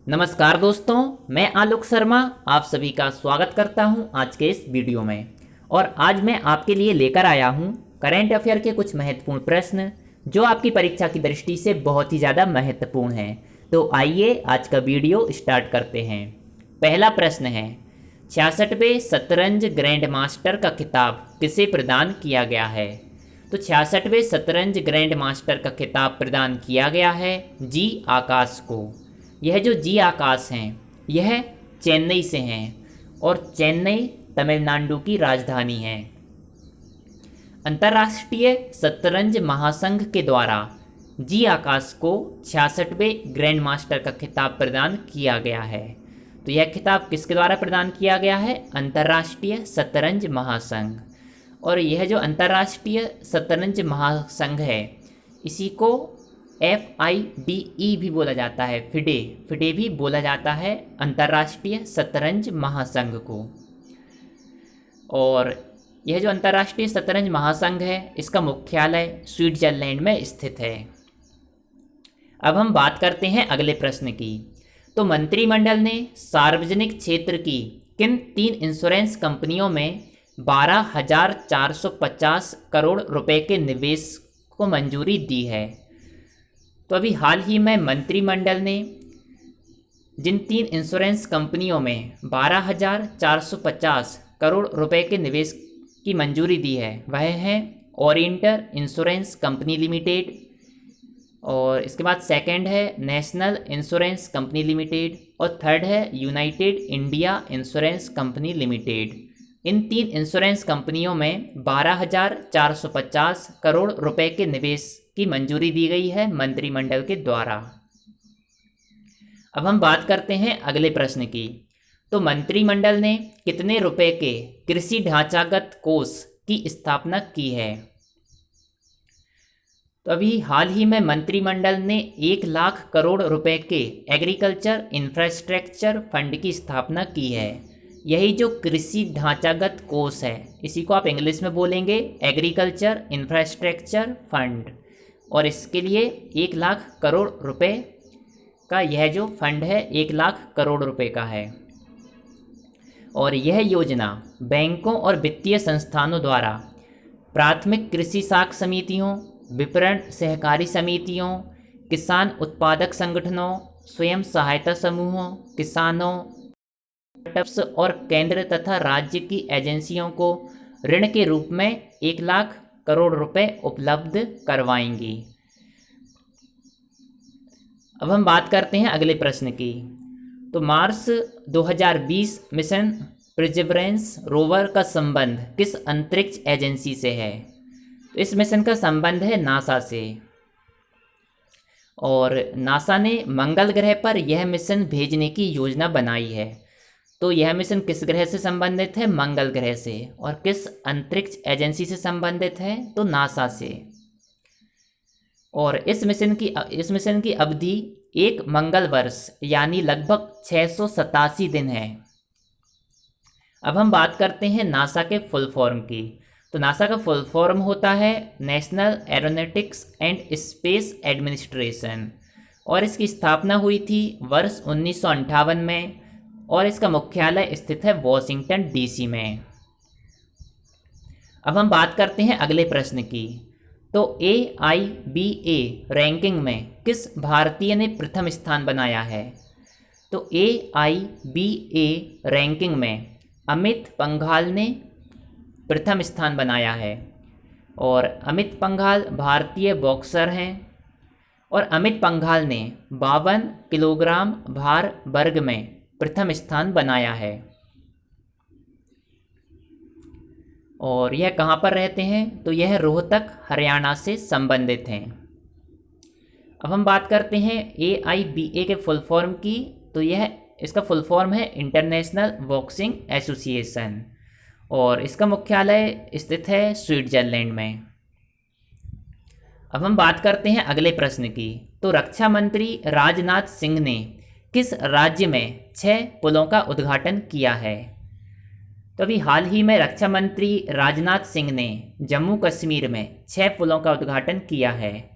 नमस्कार दोस्तों, मैं आलोक शर्मा आप सभी का स्वागत करता हूं आज के इस वीडियो में। और आज मैं आपके लिए लेकर आया हूं करंट अफेयर के कुछ महत्वपूर्ण प्रश्न जो आपकी परीक्षा की दृष्टि से बहुत ही ज़्यादा महत्वपूर्ण हैं। तो आइए आज का वीडियो स्टार्ट करते हैं। पहला प्रश्न है, 66वें शतरंज ग्रैंड मास्टर का खिताब किसे प्रदान किया गया है? तो 66वें शतरंज ग्रैंड मास्टर का खिताब प्रदान किया गया है जी आकाश को। यह जो जी आकाश हैं यह चेन्नई से हैं और चेन्नई तमिलनाडु की राजधानी है। अंतर्राष्ट्रीय शतरंज महासंघ के द्वारा जी आकाश को 66वें ग्रैंड मास्टर का खिताब प्रदान किया गया है। तो यह खिताब किसके द्वारा प्रदान किया गया है? अंतर्राष्ट्रीय शतरंज महासंघ। और यह जो अंतर्राष्ट्रीय शतरंज महासंघ है इसी को FIDE भी बोला जाता है, फिडे भी बोला जाता है अंतर्राष्ट्रीय शतरंज महासंघ को। और यह जो अंतर्राष्ट्रीय शतरंज महासंघ है इसका मुख्यालय स्विट्जरलैंड में स्थित है। अब हम बात करते हैं अगले प्रश्न की। तो मंत्रिमंडल ने सार्वजनिक क्षेत्र की किन 3 इंश्योरेंस कंपनियों में 12,450 करोड़ रुपए के निवेश को मंजूरी दी है? तो अभी हाल ही में मंत्रिमंडल ने जिन 3 इंश्योरेंस कंपनियों में 12,450 करोड़ रुपए के निवेश की मंजूरी दी है वह है ओरिएंटल इंश्योरेंस कंपनी लिमिटेड, और इसके बाद सेकंड है नेशनल इंश्योरेंस कंपनी लिमिटेड, और थर्ड है United India insurance company limited. इन 3 इंश्योरेंस कंपनियों में 12,450 करोड़ रुपए के निवेश की मंजूरी दी गई है मंत्रिमंडल के द्वारा। अब हम बात करते हैं अगले प्रश्न की। तो मंत्रिमंडल ने कितने रुपए के कृषि ढांचागत कोष की स्थापना की है? तो अभी हाल ही में मंत्रिमंडल ने 1 लाख करोड़ रुपए के एग्रीकल्चर इंफ्रास्ट्रक्चर फंड की स्थापना की है। यही जो कृषि ढांचागत कोष है इसी को आप इंग्लिश में बोलेंगे एग्रीकल्चर इंफ्रास्ट्रक्चर फंड, और इसके लिए 1 लाख करोड़ रुपए का यह जो फंड है 1 लाख करोड़ रुपए का है। और यह योजना बैंकों और वित्तीय संस्थानों द्वारा प्राथमिक कृषि साख समितियों, विपणन सहकारी समितियों, किसान उत्पादक संगठनों, स्वयं सहायता समूहों, किसानों, स्टार्टअप्स और केंद्र तथा राज्य की एजेंसियों को ऋण के रूप में 1 लाख करोड़ रुपए उपलब्ध करवाएंगी। अब हम बात करते हैं अगले प्रश्न की। तो मार्स 2020 मिशन परसेवरेंस रोवर का संबंध किस अंतरिक्ष एजेंसी से है? तो इस मिशन का संबंध है नासा से, और नासा ने मंगल ग्रह पर यह मिशन भेजने की योजना बनाई है। तो यह मिशन किस ग्रह से संबंधित है? मंगल ग्रह से। और किस अंतरिक्ष एजेंसी से संबंधित है? तो नासा से। और इस मिशन की अवधि 1 मंगल वर्ष यानी लगभग 687 दिन है। अब हम बात करते हैं नासा के फुल फॉर्म की। तो नासा का फुल फॉर्म होता है national aeronautics and space administration, और इसकी स्थापना हुई थी वर्ष 1958 में, और इसका मुख्यालय स्थित है वॉशिंगटन DC में। अब हम बात करते हैं अगले प्रश्न की। तो AIBA रैंकिंग में किस भारतीय ने प्रथम स्थान बनाया है? तो AIBA रैंकिंग में अमित पंघाल ने प्रथम स्थान बनाया है, और अमित पंघाल भारतीय बॉक्सर हैं, और अमित पंघाल ने 52 किलोग्राम भार वर्ग में प्रथम स्थान बनाया है। और यह कहाँ पर रहते हैं? तो यह रोहतक हरियाणा से संबंधित हैं। अब हम बात करते हैं AIBA के फुल फॉर्म की। तो इसका फुल फॉर्म है इंटरनेशनल बॉक्सिंग एसोसिएशन, और इसका मुख्यालय स्थित है स्विट्जरलैंड में। अब हम बात करते हैं अगले प्रश्न की। तो रक्षा मंत्री राजनाथ सिंह ने किस राज्य में 6 पुलों का उद्घाटन किया है? तो अभी हाल ही में रक्षा मंत्री राजनाथ सिंह ने जम्मू कश्मीर में 6 पुलों का उद्घाटन किया है,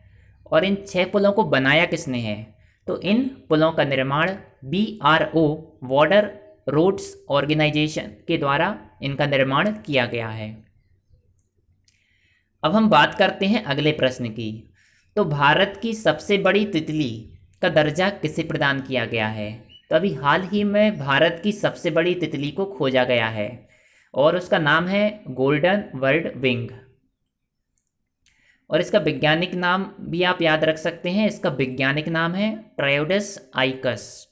और इन 6 पुलों को बनाया किसने है? तो इन पुलों का निर्माण BRO बॉर्डर रोड्स ऑर्गेनाइजेशन के द्वारा इनका निर्माण किया गया है। अब हम बात करते हैं अगले प्रश्न की। तो भारत की सबसे बड़ी तितली का दर्जा किसे प्रदान किया गया है? तो अभी हाल ही में भारत की सबसे बड़ी तितली को खोजा गया है और उसका नाम है गोल्डन वर्ल्ड विंग। और इसका वैज्ञानिक नाम भी आप याद रख सकते हैं, इसका वैज्ञानिक नाम है ट्रायोडस आइकस।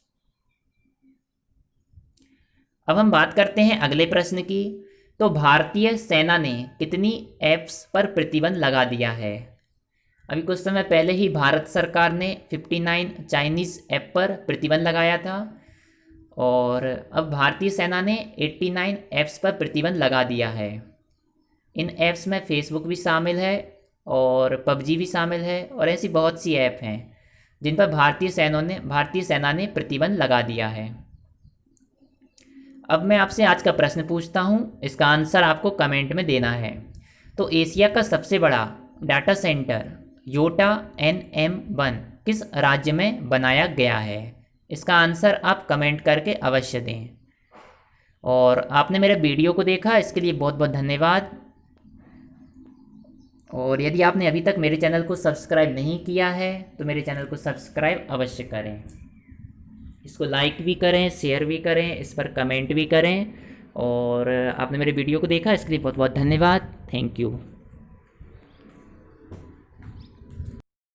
अब हम बात करते हैं अगले प्रश्न की। तो भारतीय सेना ने कितनी ऐप्स पर प्रतिबंध लगा दिया है? अभी कुछ समय पहले ही भारत सरकार ने 59 चाइनीज़ ऐप पर प्रतिबंध लगाया था और अब भारतीय सेना ने 89 ऐप्स पर प्रतिबंध लगा दिया है। इन ऐप्स में फेसबुक भी शामिल है और पबजी भी शामिल है और ऐसी बहुत सी ऐप हैं जिन पर भारतीय सेना ने प्रतिबंध लगा दिया है। अब मैं आपसे आज का प्रश्न पूछता हूँ, इसका आंसर आपको कमेंट में देना है। तो एशिया का सबसे बड़ा डाटा सेंटर योटा NM1 किस राज्य में बनाया गया है? इसका आंसर आप कमेंट करके अवश्य दें। और आपने मेरे वीडियो को देखा, इसके लिए बहुत बहुत धन्यवाद। और यदि आपने अभी तक मेरे चैनल को सब्सक्राइब नहीं किया है तो मेरे चैनल को सब्सक्राइब अवश्य करें, इसको लाइक भी करें, शेयर भी करें, इस पर कमेंट भी करें। और आपने मेरे वीडियो को देखा, इसके लिए बहुत बहुत धन्यवाद। Thank you.